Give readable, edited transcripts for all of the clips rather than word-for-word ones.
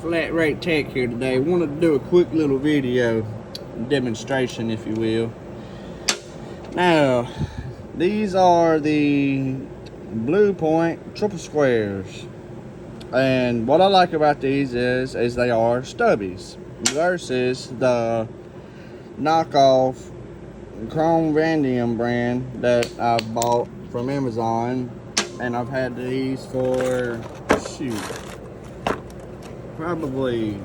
Flat Rate Tech here today. Wanted to do a quick little video demonstration, if you will. Now, these are the Blue Point triple squares, and what I like about these is they are stubbies versus the knockoff Chrome Vanadium brand that I bought from Amazon, and I've had these for probably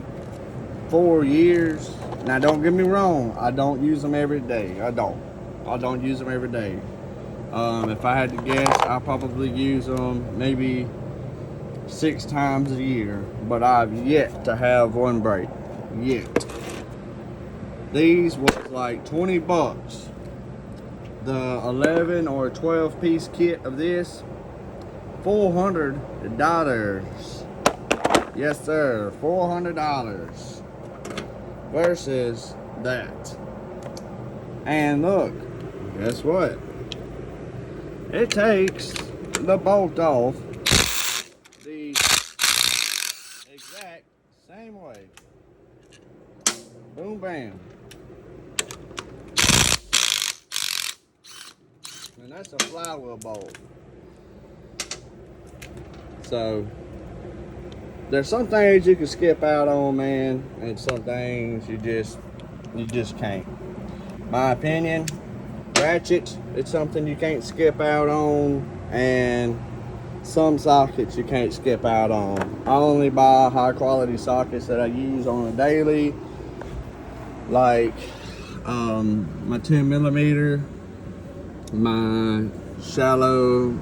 4 years. Now don't get me wrong, I don't use them every day. I don't use them every day. If I had to guess, I probably use them maybe 6 times a year, but I've yet to have one break yet. These was like 20 bucks. The 11 or 12 piece kit of this, $400. Yes sir, $400 versus that. And look, guess what? It takes the bolt off the exact same way. Boom, bam. And that's a flywheel bolt. So there's some things you can skip out on, man, and some things you just can't. My opinion, ratchets, it's something you can't skip out on, and some sockets you can't skip out on. I only buy high quality sockets that I use on a daily, like my 10mm, my shallow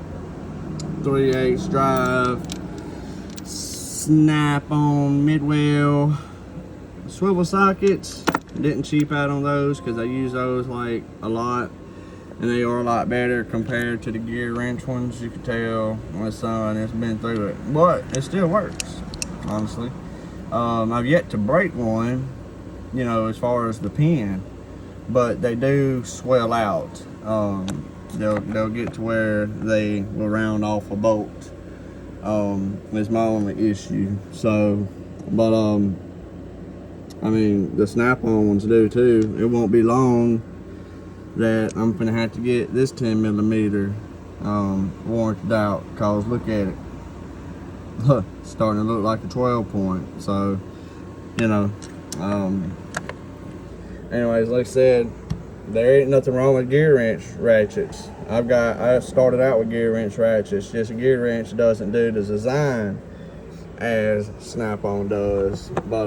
3/8 drive, snap on midwell swivel sockets. Didn't cheap out on those because I use those like a lot, and they are a lot better compared to the gear wrench ones. You can tell my son has been through it, but it still works, honestly. I've yet to break one, you know, as far as the pin, but they do swell out. They'll get to where they will round off a bolt. Is my only issue. So, but I mean, the snap-on ones do too. It won't be long that I'm gonna have to get this 10mm warranted out, cause look at it, it's starting to look like a 12 point. So, you know, anyways, like I said, there ain't nothing wrong with gear wrench ratchets. I started out with gear wrench ratchets. Just a gear wrench doesn't do the design as snap-on does. But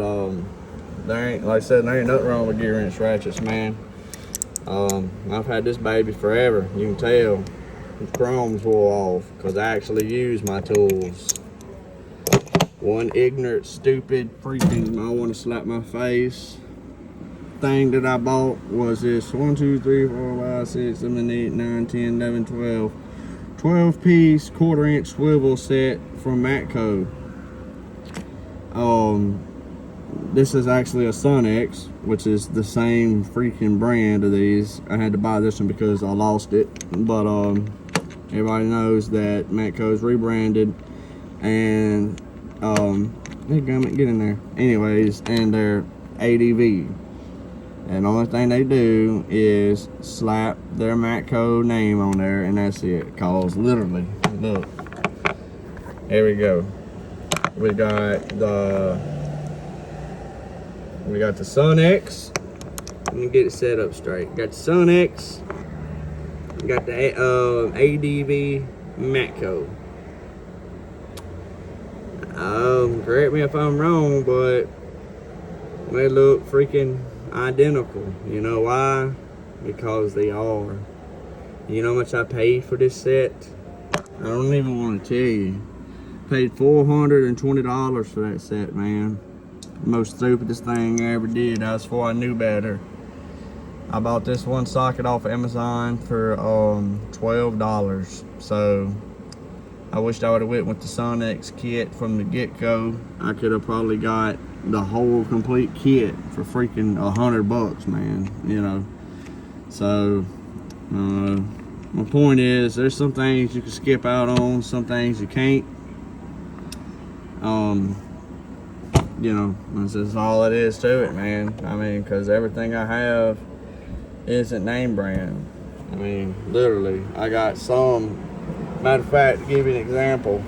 there ain't, like I said, there ain't nothing wrong with gear wrench ratchets, man. I've had this baby forever. You can tell the chrome's wore off because I actually use my tools. One ignorant, stupid, freaking, I want to slap my face thing that I bought was this 1, 2, 3, 4, 5, 6, 7, 8, 9, 10, 11, 12 piece 1/4 inch swivel set from Matco. This is actually a Sun-X, which is the same freaking brand of these. I had to buy this one because I lost it, but everybody knows that Matco's rebranded, and hey gummit, get in there. Anyways, and they're ADV. And the only thing they do is slap their Matco name on there, and that's it. Cause literally, look, here we go. We got the Sun-X. Let me get it set up straight. Got the Sun-X. Got the ADV Matco. Correct me if I'm wrong, but they look freaking identical. You know why? Because they are. You know how much I paid for this set? I don't even want to tell you. Paid $420 for that set, man. Most stupidest thing I ever did. That's before I knew better. I bought this one socket off of Amazon for $12. So I wished I would have went with the Sun-X kit from the get-go. I could have probably got the whole complete kit for freaking $100, man, you know. So my point is, there's some things you can skip out on, some things you can't. you know, that's just all it is to it, man. I mean, because everything I have isn't name brand. I mean, literally, I got some. Matter of fact, to give you an example,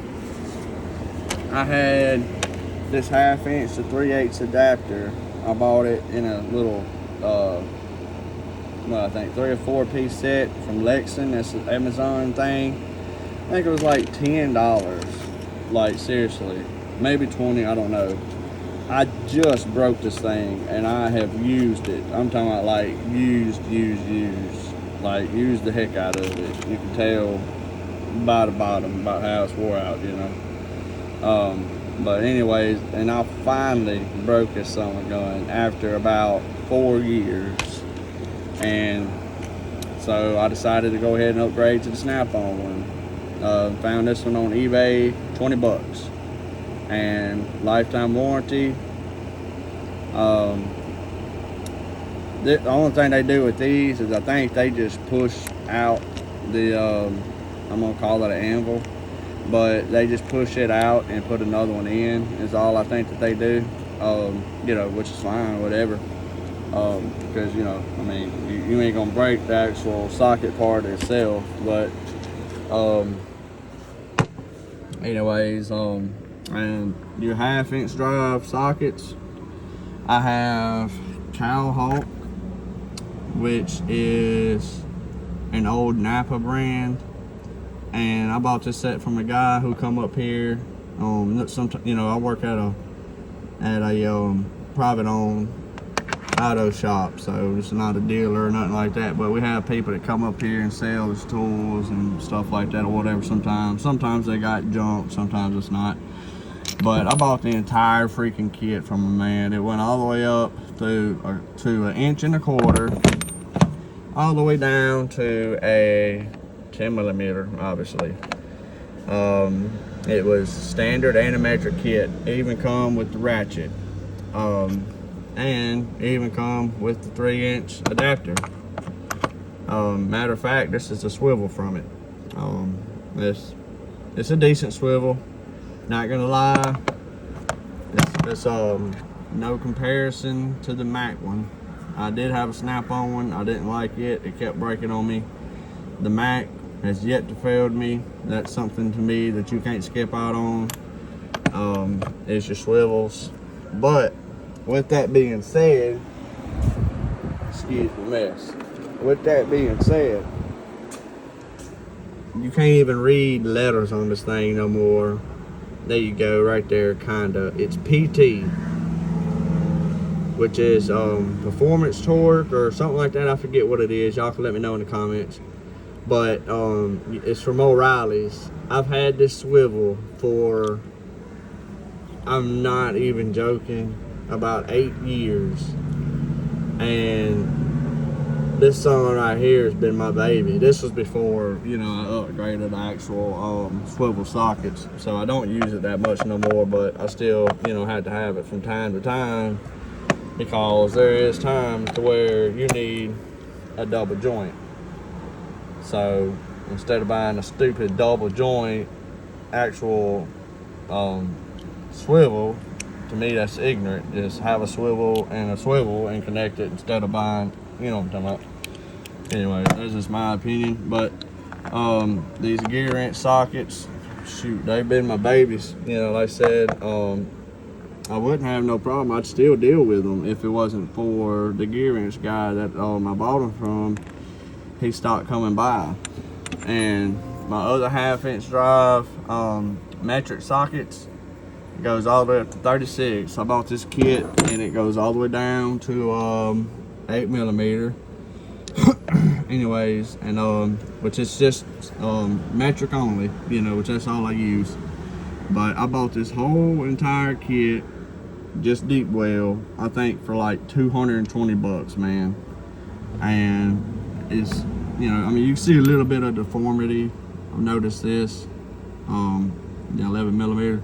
I had this 1/2 inch to 3/8 adapter. I bought it in a little, well, I think 3 or 4 piece set from Lexington. That's an Amazon thing. I think it was like $10. Like, seriously, maybe 20, I don't know. I just broke this thing and I have used it. I'm talking about like used. Like, used the heck out of it. You can tell by the bottom about how it's wore out, you know. But anyways, and I finally broke this summer gun after about 4 years. And so I decided to go ahead and upgrade to the Snap-on one. Found this one on eBay, 20 bucks. And lifetime warranty. The only thing they do with these is I think they just push out the, I'm gonna call it an anvil, but they just push it out and put another one in is all I think that they do. You know, which is fine, whatever. Because, you know, I mean, you ain't gonna break the actual socket part itself, but anyways, and your 1/2 inch drive sockets, I have Cowhawk, which is an old Napa brand, and I bought this set from a guy who come up here. You know, I work at a private owned auto shop, so it's not a dealer or nothing like that, but we have people that come up here and sell us tools and stuff like that or whatever. Sometimes they got junk, sometimes it's not. But I bought the entire freaking kit from a man. It went all the way up to 1.25 inches, all the way down to a 10mm, obviously. It was standard antimetric kit. It even come with the ratchet. And even come with the 3-inch adapter. Matter of fact, this is a swivel from it. It's a decent swivel. Not gonna lie, it's no comparison to the Mac one. I did have a Snap-on one. I didn't like it. It kept breaking on me. The Mac has yet to fail me. That's something to me that you can't skip out on. Is your swivels. But with that being said, excuse the mess. With that being said, you can't even read letters on this thing no more. There you go, right there, kinda. It's PT, which is performance torque or something like that. I forget what it is. Y'all can let me know in the comments. But it's from O'Reilly's. I've had this swivel for, I'm not even joking, about 8 years, and this son right here has been my baby. This was before, you know, I upgraded the actual swivel sockets, so I don't use it that much no more, but I still, you know, had to have it from time to time, because there is times to where you need a double joint. So instead of buying a stupid double joint actual swivel, to me that's ignorant. Just have a swivel and connect it instead of buying, you know what I'm talking about. Anyway, that's just my opinion. But these gear wrench sockets, shoot, they've been my babies. You know, like I said, I wouldn't have no problem. I'd still deal with them if it wasn't for the gear wrench guy that I bought them from. He stopped coming by. And my other 1/2 inch drive metric sockets goes all the way up to 36. I bought this kit and it goes all the way down to 8mm. Anyways, and which is just metric only, you know, which that's all I use. But I bought this whole entire kit, just deep well, I think for like 220 bucks, man. And it's, you know, I mean, you can see a little bit of deformity. I've noticed this, the 11mm.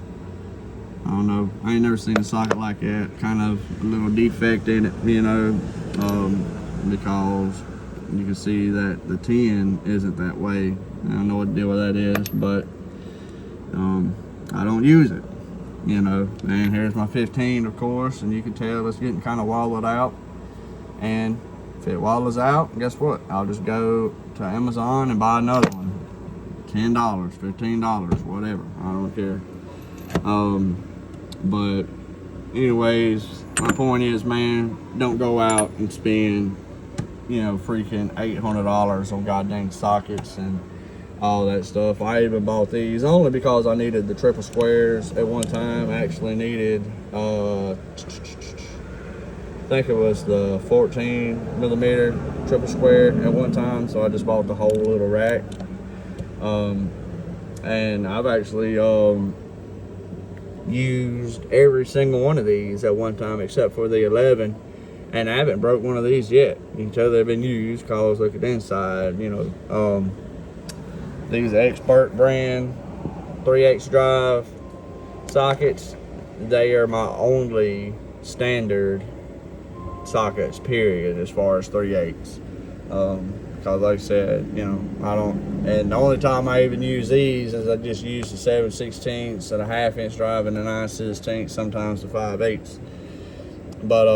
I don't know, I ain't never seen a socket like that. Kind of a little defect in it, you know, because you can see that the 10 isn't that way. I don't know what the deal with that is, but I don't use it. you know. And here's my 15, of course, and you can tell it's getting kind of wallowed out. And if it wallows out, guess what? I'll just go to Amazon and buy another one. $10, $15, whatever. I don't care. But anyways, my point is, man, don't go out and spend, you know, freaking $800 on goddamn sockets and all that stuff. I even bought these only because I needed the triple squares at one time. I actually needed, I think it was the 14mm triple square at one time, so I just bought the whole little rack. And I've actually used every single one of these at one time except for the 11, and I haven't broke one of these yet. You can tell they've been used because look at the inside, you know. These Expert brand 3/8 drive sockets, they are my only standard sockets, period, as far as 3/8. Because like I said, you know, I don't, and the only time I even use these is I just use the 7/16 and a 1/2 inch drive and the 9/16, sometimes the 5/8. But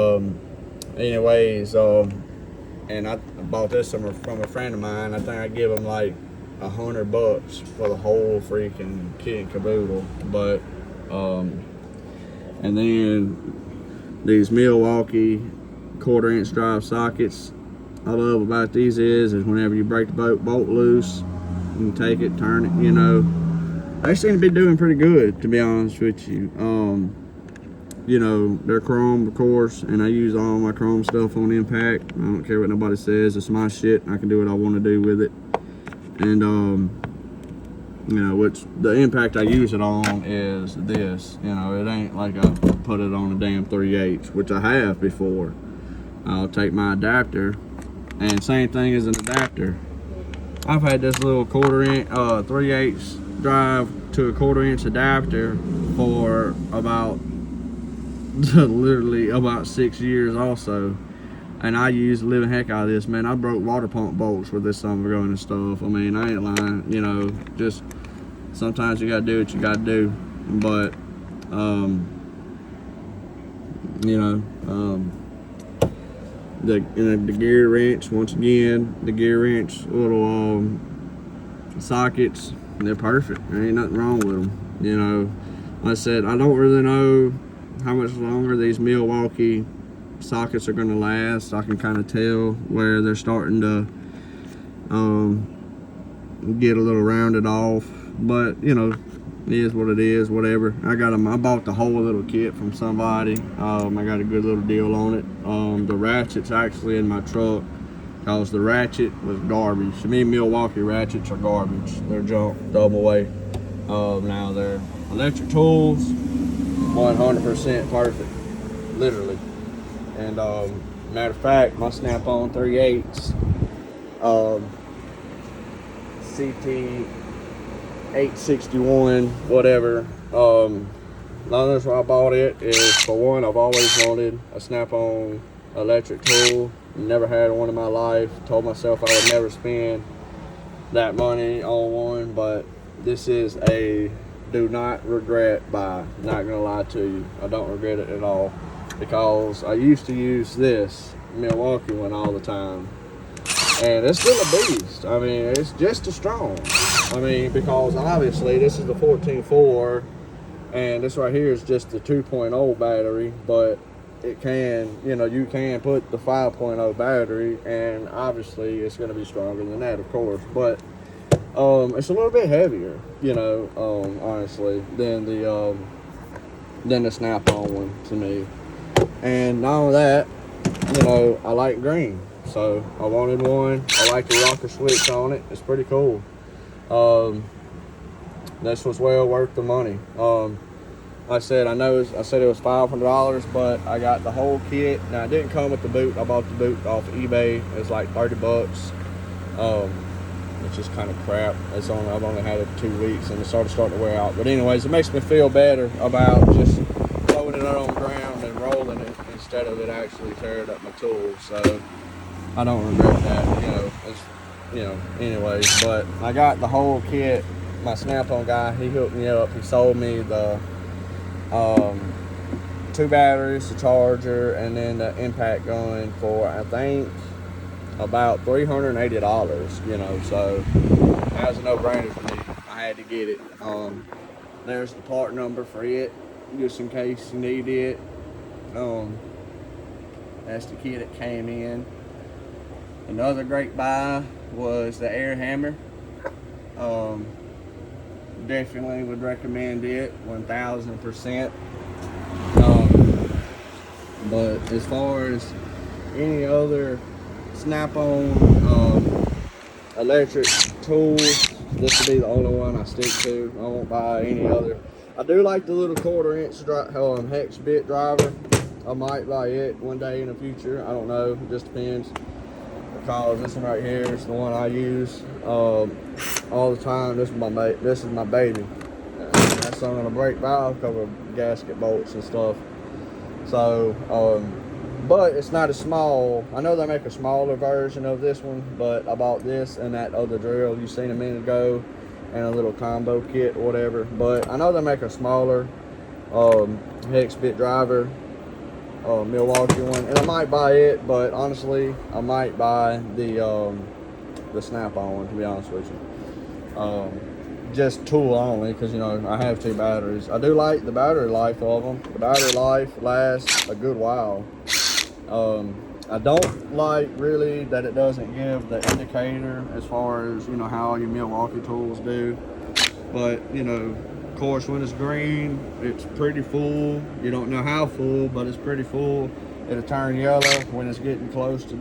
anyways, and I bought this from a friend of mine. I think I give him like $100 for the whole freaking kit and caboodle. But and then these Milwaukee 1/4 inch drive sockets. I love about these is whenever you break the bolt loose, you can take it, turn it, you know. They seem to be doing pretty good, to be honest with you. You know, they're chrome, of course, and I use all my chrome stuff on impact. I don't care what nobody says. It's my shit. I can do what I want to do with it. And you know, which the impact I use it on is this. You know, it ain't like I put it on a damn 3/8, which I have before. I'll take my adapter, and same thing as an adapter. I've had this little 1/4 inch 3/8 drive to a 1/4 inch adapter for about literally about 6 years also, and I use the living heck out of this, man. I broke water pump bolts with this summer going and stuff. I mean, I ain't lying, you know. Just sometimes you gotta do what you gotta do. But you know, the gear wrench, once again, the gear wrench little sockets, they're perfect. There ain't nothing wrong with them. You know, like I said, I don't really know how much longer these Milwaukee sockets are going to last. I can kind of tell where they're starting to get a little rounded off, but you know, it is what it is, whatever. I got them. I bought the whole little kit from somebody. I got a good little deal on it. The ratchet's actually in my truck because the ratchet was garbage. To me, Milwaukee ratchets are garbage. They're junk, double way. Now they're electric tools, 100% perfect, literally. And matter of fact, my snap-on 3/8 CT 861, whatever. Long as I bought it is, for one, I've always wanted a snap-on electric tool. Never had one in my life. Told myself I would never spend that money on one, but this is a do not regret buy. Not gonna lie to you, I don't regret it at all, because I used to use this Milwaukee one all the time, and it's still a beast. I mean, it's just as strong. I mean, because obviously this is the 14.4, and this right here is just the 2.0 battery, but it can, you know, you can put the 5.0 battery, and obviously it's going to be stronger than that, of course, but it's a little bit heavier, you know, honestly, than the snap-on one to me. And not only that, you know, I like green, so I wanted one. I like the rocker switch on it. It's pretty cool. This was well worth the money. I said it was $500, but I got the whole kit. Now, it didn't come with the boot. I bought the boot off of eBay. It's like $30, which is kind of crap. I've only had it 2 weeks, and it's starting to wear out. But anyways, it makes me feel better about just throwing it on the ground and rolling it instead of it actually tearing up my tools. So I don't regret that. Anyways, but I got the whole kit. My snap-on guy, he hooked me up. He sold me the 2 batteries, the charger, and then the impact gun for, I think, about $380, you know, so that was a no-brainer for me. I had to get it. There's the part number for it, just in case you need it. That's the kit that came in. Another great buy was the air hammer. Definitely would recommend it, 1000%. But as far as any other snap-on electric tools, this will be the only one I stick to. I won't buy any other. I do like the little 1/4" hex bit driver. I might buy it one day in the future. I don't know. It just depends. Because this one right here is the one I use all the time. This is my baby. That's on a brake valve cover, gasket bolts and stuff. So, but it's not as small. I know they make a smaller version of this one, but I bought this and that other drill you seen a minute ago, and a little combo kit or whatever. But I know they make a smaller hex bit driver, Milwaukee one, and I might buy it. But honestly, I might buy the snap-on one, to be honest with you. Just tool only, because, you know, I have 2 batteries. I do like the battery life of them. The battery life lasts a good while. I don't like really that it doesn't give the indicator as far as, you know, how your Milwaukee tools do. But, you know, of course, when it's green, it's pretty full. You don't know how full, but it's pretty full. It'll turn yellow when it's getting close to